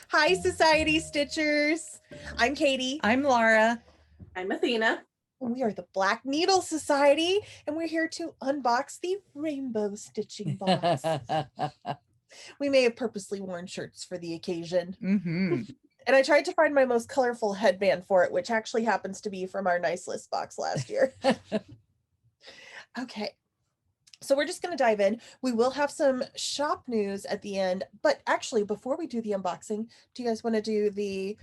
Hi, Society Stitchers. I'm Katie. I'm Laura. I'm Athena. We are the Black Needle Society, and we're here to unbox the rainbow stitching box. We may have purposely worn shirts for the occasion. And I tried to find my most colorful headband for it, which actually happens to be from our nice list box last year. Okay. So we're just going to dive in. We will have some shop news at the end, but actually before we do the unboxing, do you guys want to do the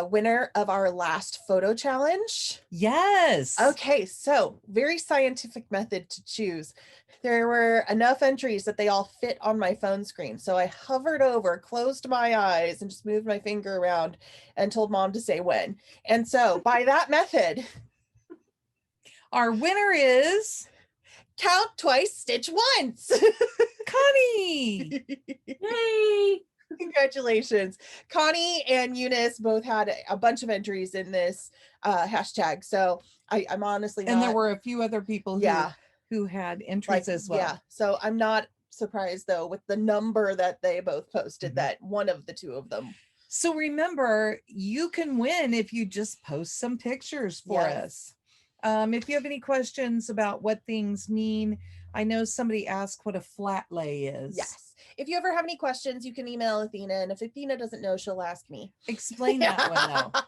winner of our last photo challenge? Yes. Okay, so very scientific method to choose. There were enough entries that they all fit on my phone screen. So I hovered over, closed my eyes, and just moved my finger around and told mom to say when. And so by that method, our winner is count twice, stitch once. Connie. Yay! Congratulations. Connie and Eunice both had a bunch of entries in this hashtag. So I'm honestly not. And there were a few other people who had entries as well. Yeah. So I'm not surprised though with the number that they both posted that one of the two of them. So remember, you can win if you just post some pictures for us. If you have any questions about what things mean, I know somebody asked what a flat lay is. Yes. If you ever have any questions, you can email Athena, and if Athena doesn't know, she'll ask me. Explain that one though.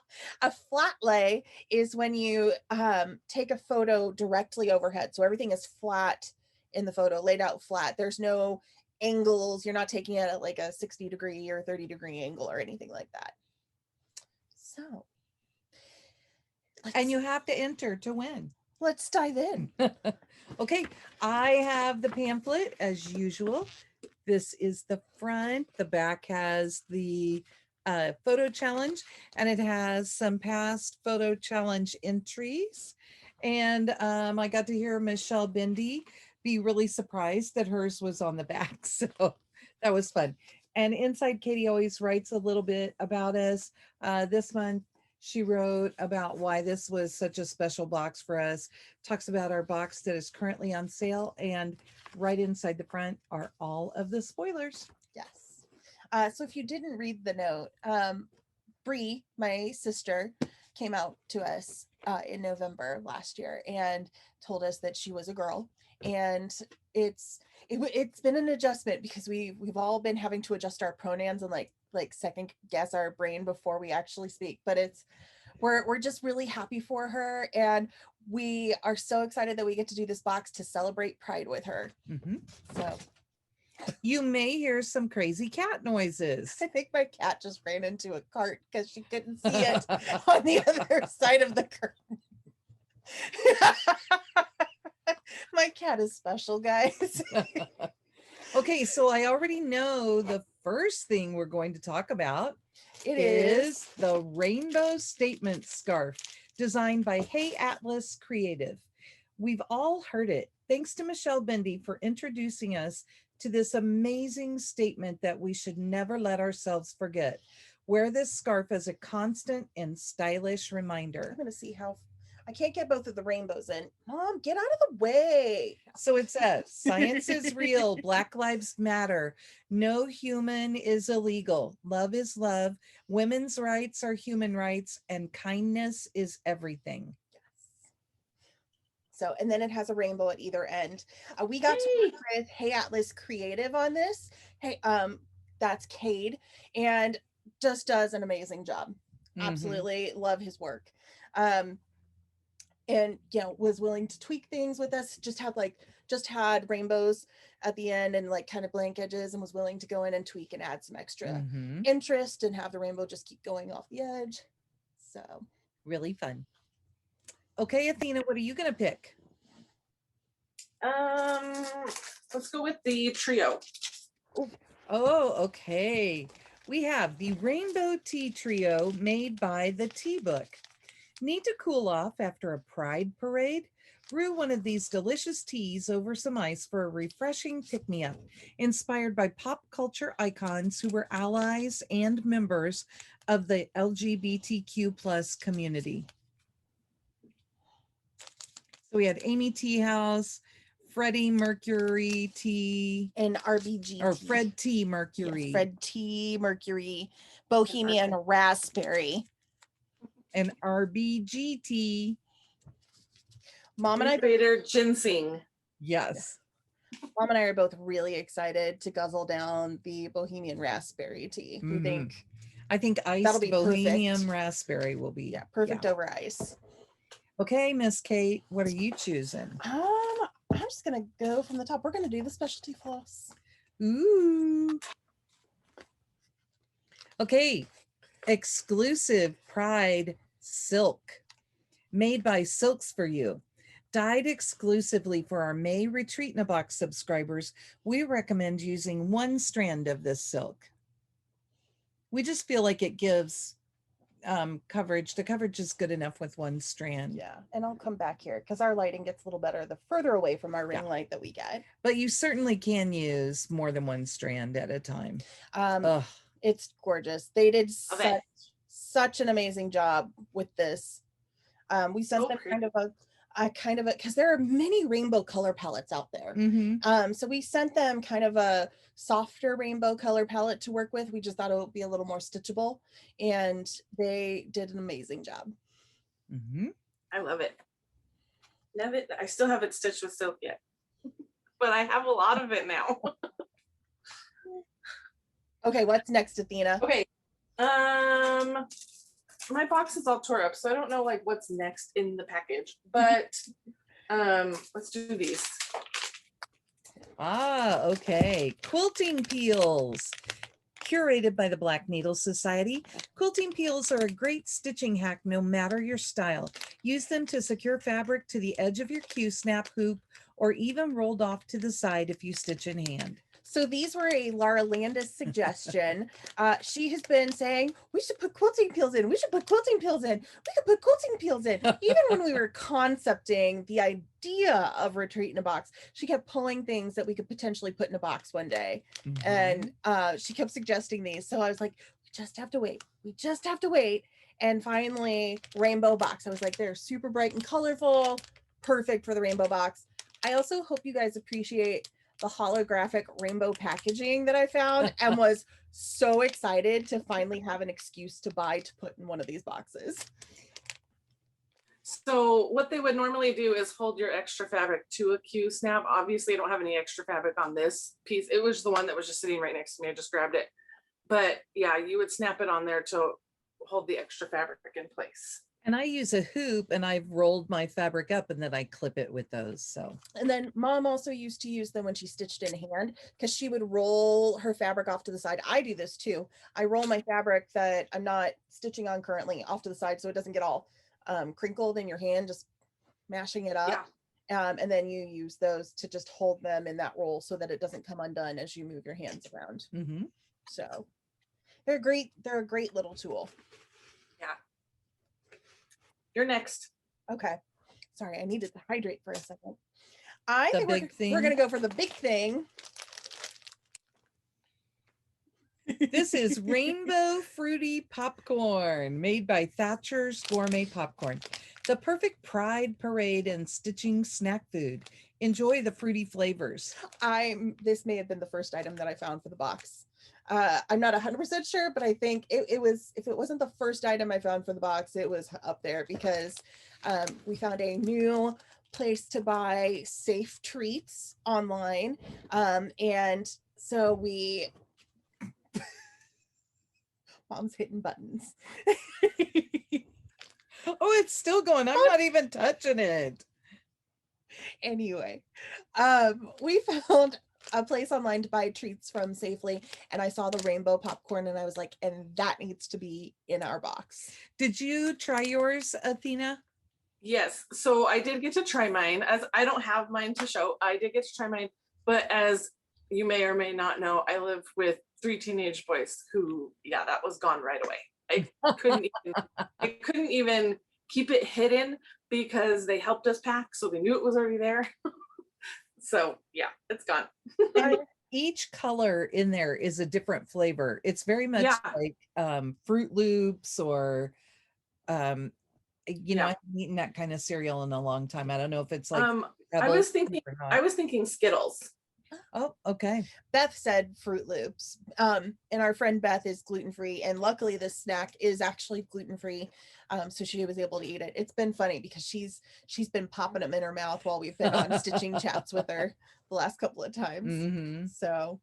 A flat lay is when you take a photo directly overhead. So everything is flat in the photo, laid out flat. There's no angles. You're not taking it at like a 60-degree or 30-degree angle or anything like that. So. And you have to enter to win. Let's dive in. Okay, I have the pamphlet as usual. This is the front. The back has the photo challenge, and it has some past photo challenge entries. And I got to hear Michelle Bendy be really surprised that hers was on the back. So that was fun. And inside, Katie always writes a little bit about us. This month, she wrote about why this was such a special box for us, talks about our box that is currently on sale, and right inside the front are all of the spoilers. Yes. So if you didn't read the note, Bree, my sister, came out to us in November last year and told us that she was a girl. And it's been an adjustment because we've all been having to adjust our pronouns and like second guess our brain before we actually speak, but we're just really happy for her, and we are so excited that we get to do this box to celebrate Pride with her. So you may hear some crazy cat noises. I think my cat just ran into a cart because she couldn't see it on the other side of the curtain. My cat is special, guys. Okay, so I already know the first thing we're going to talk about. It is the Rainbow Statement Scarf, designed by Hey Atlas Creative. We've all heard it. Thanks to Michelle Bendy for introducing us to this amazing statement that we should never let ourselves forget. Wear this scarf as a constant and stylish reminder. I'm going to see how I can't get both of the rainbows in. Mom, get out of the way. So it says, science is real. Black lives matter. No human is illegal. Love is love. Women's rights are human rights, and kindness is everything. Yes. So, and then it has a rainbow at either end. We got to work with Hey Atlas Creative on this. Hey, that's Cade, and just does an amazing job. Absolutely love his work. And was willing to tweak things with us. Just had rainbows at the end and like kind of blank edges, and was willing to go in and tweak and add some extra interest and have the rainbow just keep going off the edge. So really fun. Okay, Athena, what are you gonna pick? Let's go with the trio. Oh, okay. We have the Rainbow Tea Trio made by the Teabook. Need to cool off after a pride parade? Brew one of these delicious teas over some ice for a refreshing pick-me-up, inspired by pop culture icons who were allies and members of the LGBTQ plus community. So we had Amy Teahouse, Freddie Mercury T and RBG or Fred T Mercury. Fred T Mercury, Bohemian Raspberry, and RBGT. Mom and I Incubator ginseng. Yes. Mom and I are both really excited to guzzle down the Bohemian Raspberry tea. We think I think iced that'll be Bohemian perfect. Raspberry will be perfect over ice. Okay, Miss Kate, what are you choosing? I'm just gonna go from the top. We're gonna do the specialty floss. Ooh. Okay, exclusive Pride silk, made by Silks for You. Dyed exclusively for our May Retreat in a Box subscribers, we recommend using one strand of this silk. We just feel like it gives coverage. The coverage is good enough with one strand. Yeah, and I'll come back here because our lighting gets a little better the further away from our ring light that we get. But you certainly can use more than one strand at a time. It's gorgeous. They did such an amazing job with this. We sent them kind of a because there are many rainbow color palettes out there. So we sent them kind of a softer rainbow color palette to work with. We just thought it would be a little more stitchable, and they did an amazing job. I love it. I still haven't stitched with silk yet, but I have a lot of it now. Okay, what's next, Athena? Okay. My box is all tore up, so I don't know like what's next in the package, but let's do these. Okay. Quilting Peels. Curated by the Black Needle Society, quilting peels are a great stitching hack no matter your style. Use them to secure fabric to the edge of your Q-snap hoop or even rolled off to the side if you stitch in hand. So these were a Laura Landis suggestion. She has been saying, we should put quilting peels in. We should put quilting peels in. We could put quilting peels in. Even when we were concepting the idea of Retreat in a Box, she kept pulling things that we could potentially put in a box one day. And she kept suggesting these. So I was like, we just have to wait. We just have to wait. And finally, rainbow box. I was like, they're super bright and colorful. Perfect for the rainbow box. I also hope you guys appreciate the holographic rainbow packaging that I found and was so excited to finally have an excuse to buy to put in one of these boxes. So what they would normally do is hold your extra fabric to a Q-snap. Obviously I don't have any extra fabric on this piece. It was the one that was just sitting right next to me. I just grabbed it. But yeah, you would snap it on there to hold the extra fabric in place. And I use a hoop and I've rolled my fabric up and then I clip it with those. So, and then Mom also used to use them when she stitched in hand because she would roll her fabric off to the side. I do this too. I roll my fabric that I'm not stitching on currently off to the side so it doesn't get all crinkled in your hand, just mashing it up. Yeah. And then you use those to just hold them in that roll so that it doesn't come undone as you move your hands around. So they're great. They're a great little tool. Yeah. You're next. Okay. Sorry, I needed to hydrate for a second. I think we're going to go for the big thing. This is Rainbow Fruity Popcorn, made by Thatcher's Gourmet Popcorn. The perfect pride parade and stitching snack food. Enjoy the fruity flavors. This may have been the first item that I found for the box. I'm not 100% sure, but I think it was, if it wasn't the first item I found for the box, it was up there because we found a new place to buy safe treats online. And so Mom's hitting buttons. Oh, it's still going. I'm not even touching it. Anyway, we found a place online to buy treats from safely, and I saw the rainbow popcorn and I was like, and that needs to be in our box. Did you try yours, Athena? Yes. So I did get to try mine. As I don't have mine to show, I did get to try mine. But as you may or may not know, I live with 3 teenage boys who, yeah, that was gone right away. I couldn't even keep it hidden because they helped us pack, so they knew it was already there. So yeah, it's gone. Each color in there is a different flavor. It's very much like Fruit Loops or You know, I haven't eaten that kind of cereal in a long time. I don't know if it's like I was thinking Skittles. Oh, okay. Beth said Fruit Loops. And our friend Beth is gluten-free, and luckily this snack is actually gluten-free. So she was able to eat it. It's been funny because she's been popping them in her mouth while we've been on stitching chats with her the last couple of times. Mm-hmm. So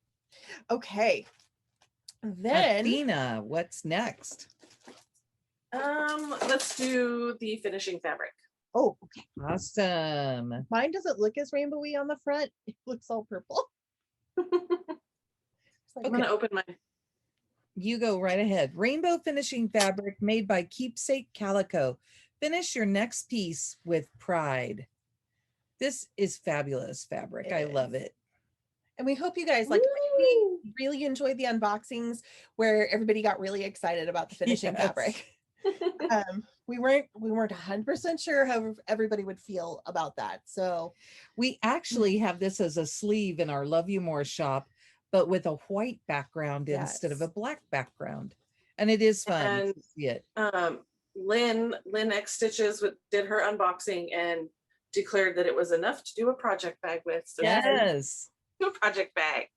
okay. Then Athena, what's next? Let's do the finishing fabric. oh, okay. Awesome. Mine doesn't look as rainbowy on the front. It looks all purple. I'm gonna open mine. You go right ahead. Rainbow finishing fabric made by Keepsake Calico. Finish your next piece with pride. This is fabulous fabric. I love it. And we hope you guys like we really enjoyed the unboxings where everybody got really excited about the finishing fabric. We weren't 100% sure how everybody would feel about that. So we actually have this as a sleeve in our Love You More shop, but with a white background instead of a black background. And it is fun to see it. Lynn X Stitches did her unboxing and declared that it was enough to do a project bag with. So yes. Do a project bag.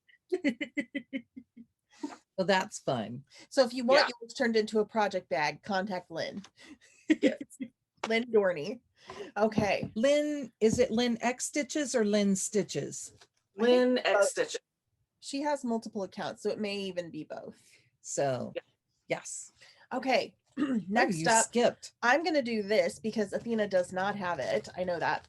Well, that's fun. So if you want yours turned into a project bag, contact Lynn. Yes. Lynn Dorney. Okay. Lynn, is it Lynn X Stitches or Lynn Stitches? Lynn X Stitches. She has multiple accounts, so it may even be both. So, yes. Okay. Next up, skipped. I'm going to do this because Athena does not have it. I know that.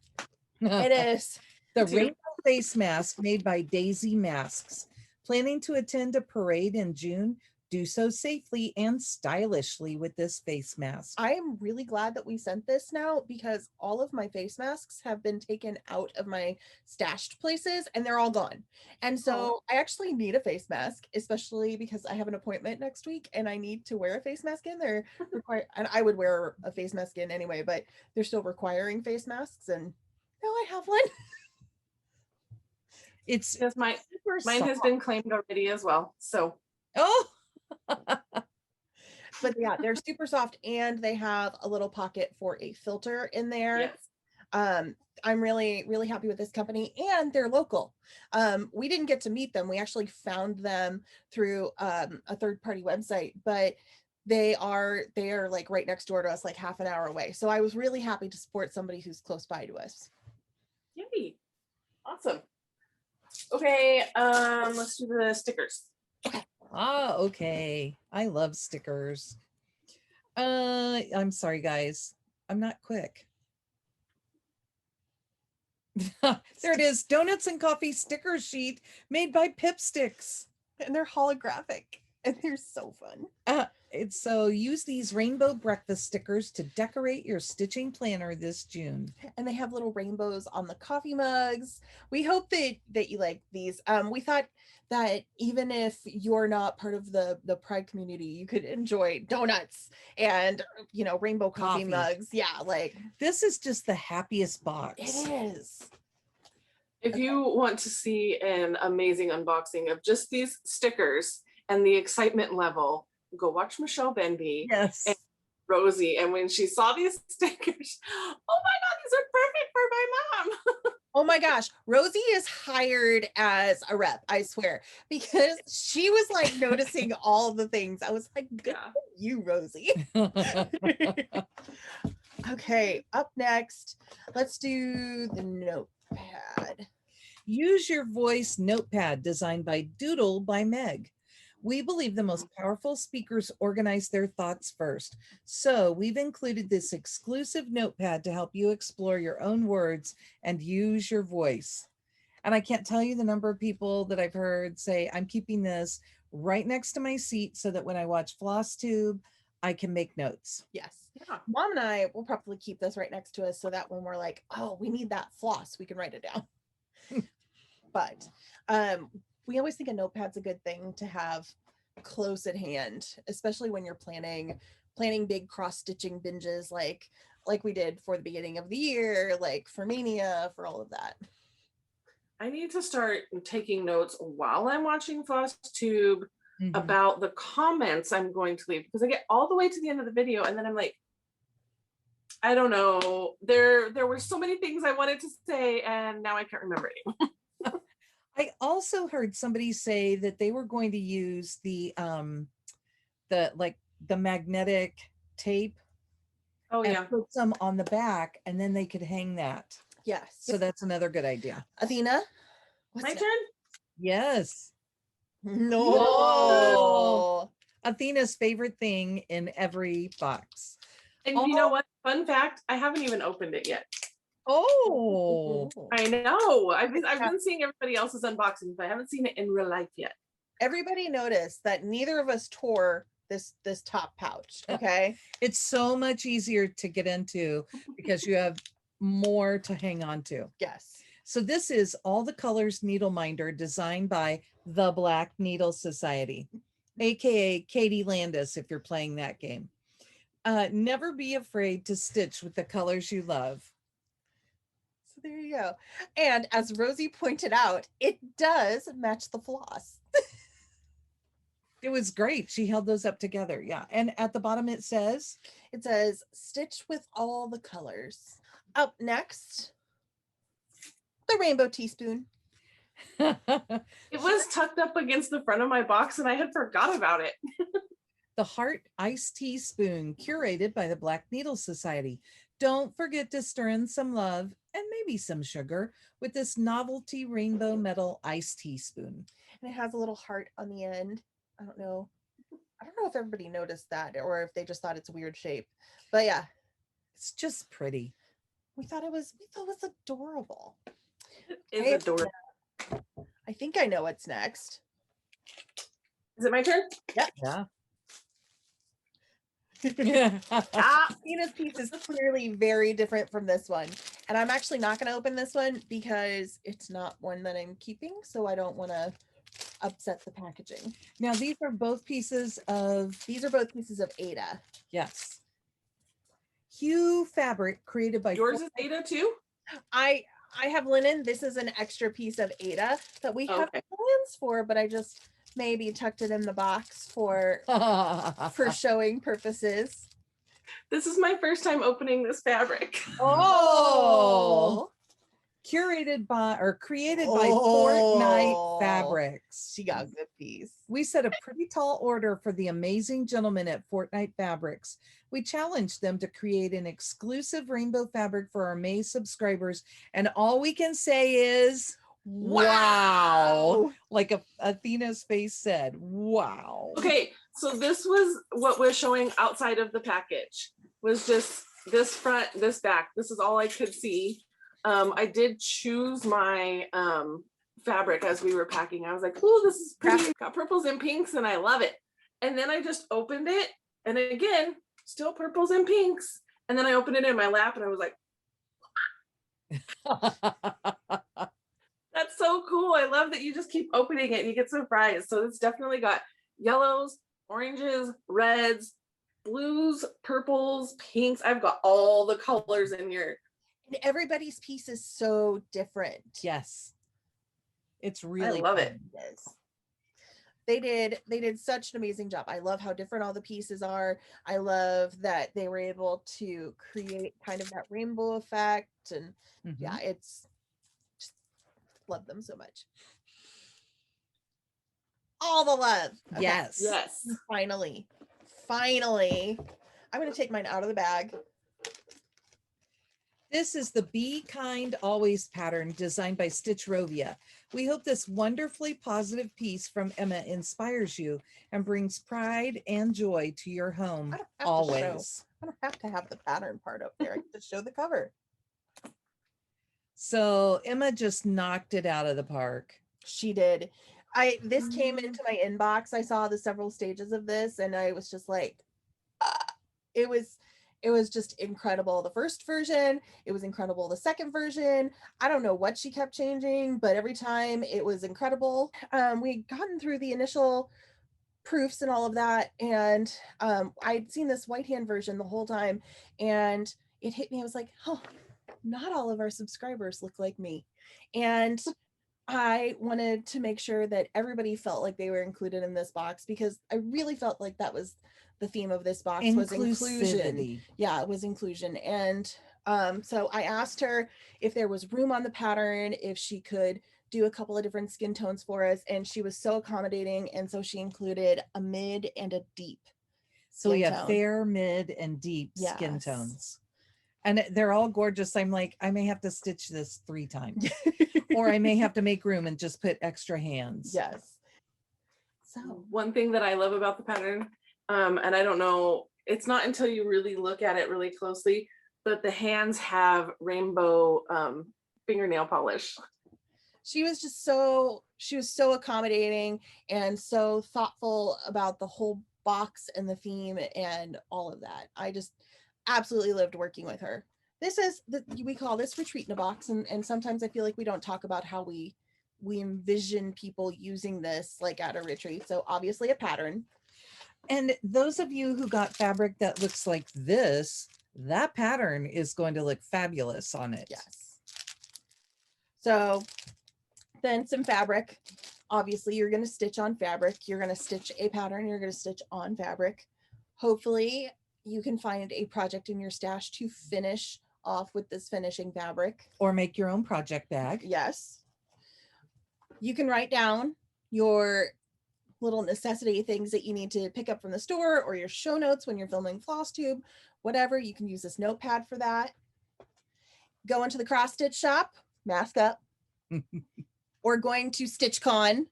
It is the rainbow face mask made by Daisy Masks. Planning to attend a parade in June? Do so safely and stylishly with this face mask. I am really glad that we sent this now because all of my face masks have been taken out of my stashed places and they're all gone. And so I actually need a face mask, especially because I have an appointment next week and I need to wear a face mask in. They're required, and I would wear a face mask in anyway, but they're still requiring face masks, and now I have one. It's because mine has been claimed already as well. So but yeah, they're super soft and they have a little pocket for a filter in there. Yes. I'm really, really happy with this company, and they're local. We didn't get to meet them. We actually found them through a third-party website, but they are like right next door to us, like half an hour away. So I was really happy to support somebody who's close by to us. Yay. Awesome. Okay, let's do the stickers. Okay. I love stickers. I'm sorry, guys. I'm not quick. There it is. Donuts and coffee sticker sheet made by Pipsticks. And they're holographic and they're so fun. So use these rainbow breakfast stickers to decorate your stitching planner this June. And they have little rainbows on the coffee mugs. We hope that you like these. We thought that even if you're not part of the Pride community, you could enjoy donuts and, you know, rainbow coffee mugs. Yeah, like this is just the happiest box. It is. If you want to see an amazing unboxing of just these stickers and the excitement level, go watch Michelle Benby and Rosie. And when she saw these stickers, oh my God, these are perfect for my mom. Oh my gosh, Rosie is hired as a rep, I swear, because she was like noticing all the things. I was like, good for you, Rosie. Okay, up next, let's do the Notepad. Use Your Voice Notepad, designed by Doodle by Meg. We believe the most powerful speakers organize their thoughts first. So we've included this exclusive notepad to help you explore your own words and use your voice. And I can't tell you the number of people that I've heard say, I'm keeping this right next to my seat so that when I watch FlossTube, I can make notes. Yes. Yeah. Mom and I will probably keep this right next to us so that when we're like, oh, we need that floss, we can write it down. But we always think a notepad's a good thing to have close at hand, especially when you're planning big cross-stitching binges like we did for the beginning of the year, like for Mania, for all of that. I need to start taking notes while I'm watching FlossTube about the comments I'm going to leave, because I get all the way to the end of the video and then I'm like, I don't know. There were so many things I wanted to say, and now I can't remember it. I also heard somebody say that they were going to use the magnetic tape Oh and yeah. put some on the back, and then they could hang that. Yes. So that's another good idea. Athena, what's My next? turn. Yes. No. Athena's favorite thing in every box. And you know what? Fun fact, I haven't even opened it yet. Oh, I know. I've been seeing everybody else's unboxings, but I haven't seen it in real life yet. Everybody noticed that neither of us tore this top pouch. Okay. it's so much easier to get into because you have more to hang on to. Yes. So this is All the Colors Needleminder, designed by the Black Needle Society, aka Katie Landis, if you're playing that game. Never be afraid to stitch with the colors you love. So there you go. And as Rosie pointed out, it does match the floss. It was great. She held those up together. Yeah. And at the bottom it says stitch with all the colors. Up next, the rainbow teaspoon. It was tucked up against the front of my box, and I had forgot about it. the Heart Iced Teaspoon, curated by the Black Needle Society. Don't forget to stir in some love and maybe some sugar with this novelty rainbow metal iced teaspoon. And it has a little heart on the end. I don't know if everybody noticed that or if they just thought it's a weird shape. But yeah, it's just pretty. We thought it was adorable. It's adorable. I think I know what's next. Is it my turn? Yep. Yeah. Tina's piece is clearly very different from this one. And I'm actually not going to open this one because it's not one that I'm keeping. So I don't want to upset the packaging. Now, these are both pieces of Ada. Yes. Hue fabric created by yours is Ada too? I have linen. This is an extra piece of Ada that we have plans for, but I just maybe tucked it in the box for showing purposes. This is my first time opening this fabric. Oh, curated by or created by Fortnite Fabrics. She got a good piece. We set a pretty tall order for the amazing gentlemen at Fortnite Fabrics. We challenged them to create an exclusive rainbow fabric for our May subscribers, and all we can say is wow. Like Athena's face said, wow. Okay, so this was what was showing outside of the package. Was just this front, this back. This is all I could see. I did choose my fabric as we were packing. I was like, oh, this is pretty. It's got purples and pinks, and I love it. And then I just opened it, and again, still purples and pinks. And then I opened it in my lap, and I was like, that's so cool. I love that you just keep opening it and you get surprised. So it's definitely got yellows, oranges, reds, blues, purples, pinks. I've got all the colors in here. And everybody's piece is so different. Yes. It's really I love it. They did such an amazing job. I love how different all the pieces are. I love that they were able to create kind of that rainbow effect. And yeah, it's just love them so much. All the love. Okay. Yes. Yes. Finally. I'm going to take mine out of the bag. This is the Be Kind Always pattern designed by Stitchrovia. We hope this wonderfully positive piece from Emma inspires you and brings pride and joy to your home always. I don't have to have the pattern part up there. I can just show the cover. So Emma just knocked it out of the park. She did. This came into my inbox. I saw the several stages of this and I was just like, it was just incredible. The first version, it was incredible. The second version, I don't know what she kept changing, but every time it was incredible. We'd gotten through the initial proofs and all of that. And I'd seen this white hand version the whole time and it hit me. I was like, oh, not all of our subscribers look like me. And I wanted to make sure that everybody felt like they were included in this box because I really felt like that was the theme of this box was inclusion. Inclusivity. Yeah, it was inclusion. And so I asked her if there was room on the pattern, if she could do a couple of different skin tones for us, and she was so accommodating, and so she included a mid and a deep So we skin have tone. fair, mid, and deep skin Yes. tones. And they're all gorgeous. I'm like, I may have to stitch this 3 times, or I may have to make room and just put extra hands. Yes. So One thing that I love about the pattern, and I don't know, it's not until you really look at it really closely, but the hands have rainbow fingernail polish. she was so accommodating and so thoughtful about the whole box and the theme and all of that. I just absolutely loved working with her. This is we call this retreat in a box, and sometimes I feel like we don't talk about how we envision people using this like at a retreat. So obviously a pattern. And those of you who got fabric that looks like this, that pattern is going to look fabulous on it. Yes. So then some fabric. Obviously you're going to stitch on fabric. You're going to stitch a pattern. You're going to stitch on fabric. Hopefully you can find a project in your stash to finish off with this finishing fabric. Or make your own project bag. Yes. You can write down your little necessity things that you need to pick up from the store, or your show notes when you're filming FlossTube, whatever. You can use this notepad for that. Go into the cross stitch shop, mask up, or going to StitchCon.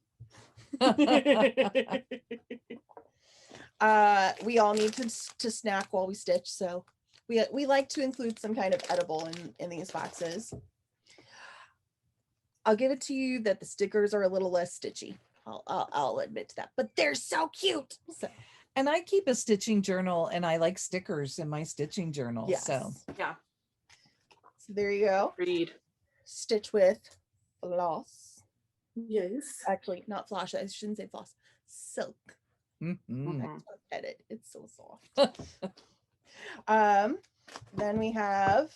We all need to snack while we stitch, so we like to include some kind of edible in these boxes. I'll give it to you that the stickers are a little less stitchy. I'll admit to that, but they're so cute. So, And I keep a stitching journal, and I like stickers in my stitching journal. yes. So Yeah, So there you go. read. Stitch with floss. Yes. Actually, not floss. I shouldn't say floss. Silk. mhm. Mhm. Edit. It's so soft. Then we have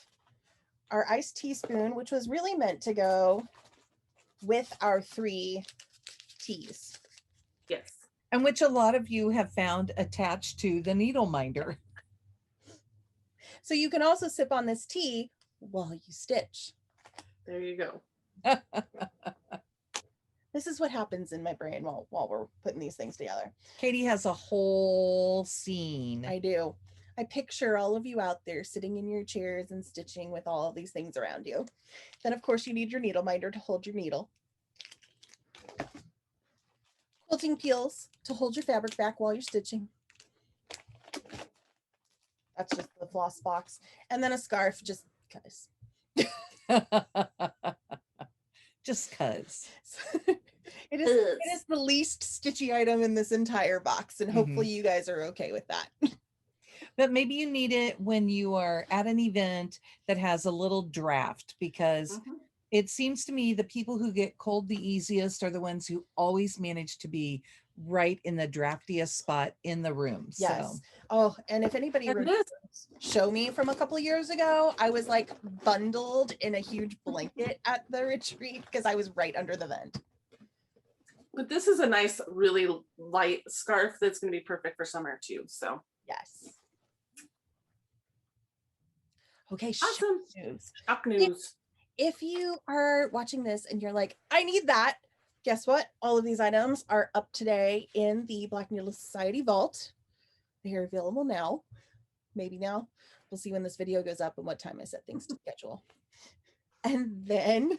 our iced teaspoon, which was really meant to go with our 3 teas. Yes. And which a lot of you have found attached to the Needleminder. So you can also sip on this tea while you stitch. There you go. This is what happens in my brain while we're putting these things together. Katie has a whole scene. I do. I picture all of you out there sitting in your chairs and stitching with all of these things around you. Then, of course, you need your Needleminder to hold your needle. Quilting peels to hold your fabric back while you're stitching. That's just the floss box. And then a scarf, just because. Just cuz. It is the least stitchy item in this entire box, and hopefully you guys are okay with that. But maybe you need it when you are at an event that has a little draft, because it seems to me the people who get cold the easiest are the ones who always manage to be right in the draftiest spot in the room. Yes. So Oh, and if anybody And remembers Show Me from a couple of years ago, I was like bundled in a huge blanket at the retreat because I was right under the vent. But this is a nice, really light scarf that's going to be perfect for summer too. So Yes. Okay. awesome. News. Shock news. If you are watching this and you're like, I need that, guess what? All of these items are up today in the Black Needle Society vault. They are available now. Maybe now. We'll see when this video goes up and what time I set things to schedule. And then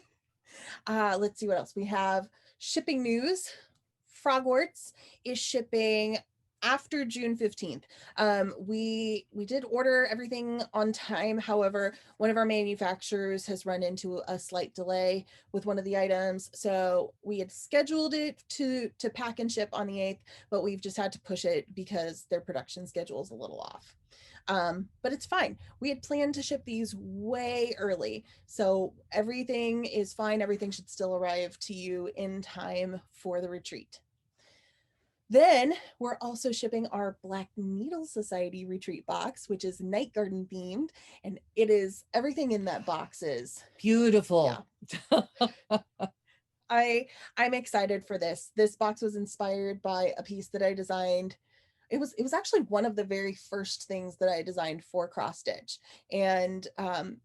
let's see what else we have. Shipping news. Frogwarts is shipping after June 15th. We did order everything on time. However, one of our manufacturers has run into a slight delay with one of the items. So we had scheduled it to pack and ship on the 8th, but we've just had to push it because their production schedule is a little off. But it's fine. We had planned to ship these way early. So everything is fine. Everything should still arrive to you in time for the retreat. Then we're also shipping our Black Needle Society retreat box, which is night garden themed. And it is, everything in that box is beautiful. Yeah. I'm excited for this. This box was inspired by a piece that I designed. it was actually one of the very first things that I designed for cross stitch. And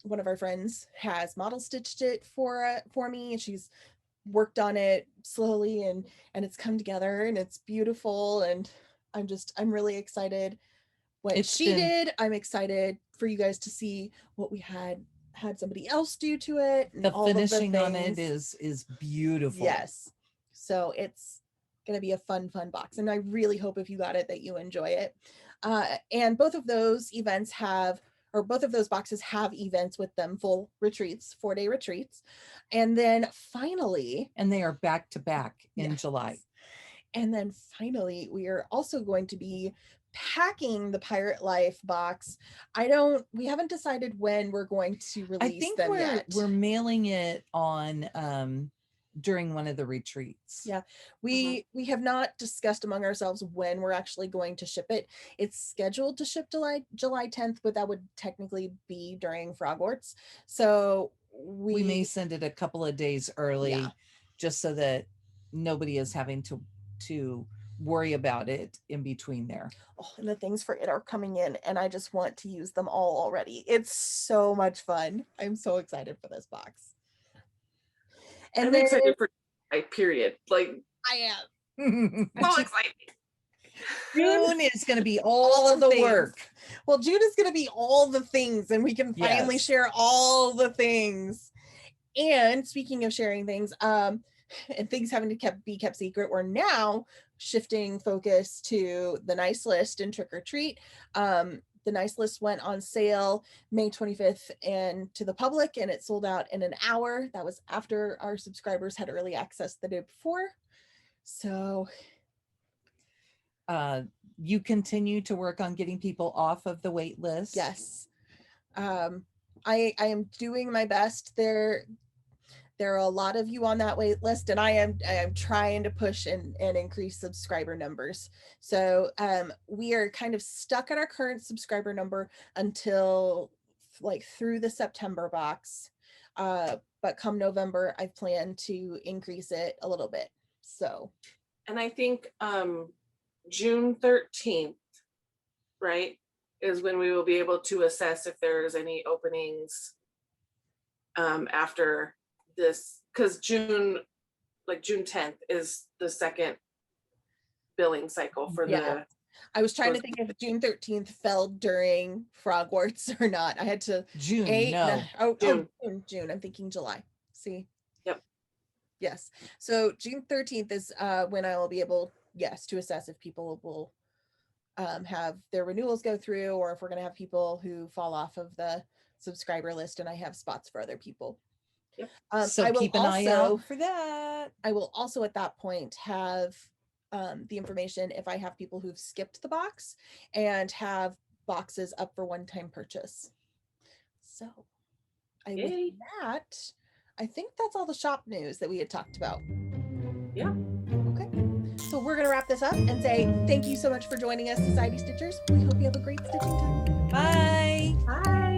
one of our friends has model stitched it for me, and she's worked on it slowly, and it's come together and it's beautiful. And I'm really excited what It's she been- did. I'm excited for you guys to see what we had somebody else do to it. And The all of finishing on it things. is beautiful. Yes. So it's going to be a fun box. And I really hope if you got it that you enjoy it. And both of those boxes have events with them, full retreats, 4-day retreats. And then finally, And they are back to back in Yes. July. And then finally, we are also going to be packing the Pirate Life box. We haven't decided when we're going to I release think them yet. we're mailing it on during one of the retreats. Yeah, we have not discussed among ourselves when we're actually going to ship it. It's scheduled to ship July 10th, but that would technically be during Frogwarts. So We may send it a couple of days early, Yeah. just so that nobody is having to worry about it in between there. Oh, and the things for it are coming in, and I just want to use them all already. It's so much fun. I'm so excited for this box. And I'm then excited for period. Like, I am. so excited. June is going to be all the the things. work. Well, June is going to be all the things, and we can finally Yes. share all the things. And speaking of sharing things, and things having to be kept secret, we're now shifting focus to the nice list and trick or treat. The nice list went on sale May 25th and to the public, and it sold out in an hour. That was after our subscribers had early access the day before. So you continue to work on getting people off of the wait list. yes, I am doing my best. There are a lot of you on that wait list, and I am trying to push and increase subscriber numbers. So we are kind of stuck at our current subscriber number until like through the September box. But come November, I plan to increase it a little bit. So, And I think June 13th, right, is when we will be able to assess if there's any openings after this, because June 10th is the second billing cycle for Yeah. I was trying to think if June 13th fell during Frogwarts or not. I had to June. June. I'm thinking July. See? Yep. Yes. So June 13th is when I will be able, to assess if people will have their renewals go through, or if we're going to have people who fall off of the subscriber list and I have spots for other people. Yep. So I will keep an eye out for that. I will also at that point have the information if I have people who've skipped the box and have boxes up for one-time purchase. So with that, I think that's all the shop news that we had talked about. Yeah. Okay. So we're going to wrap this up and say thank you so much for joining us, Society Stitchers. We hope you have a great stitching time. Bye. Bye.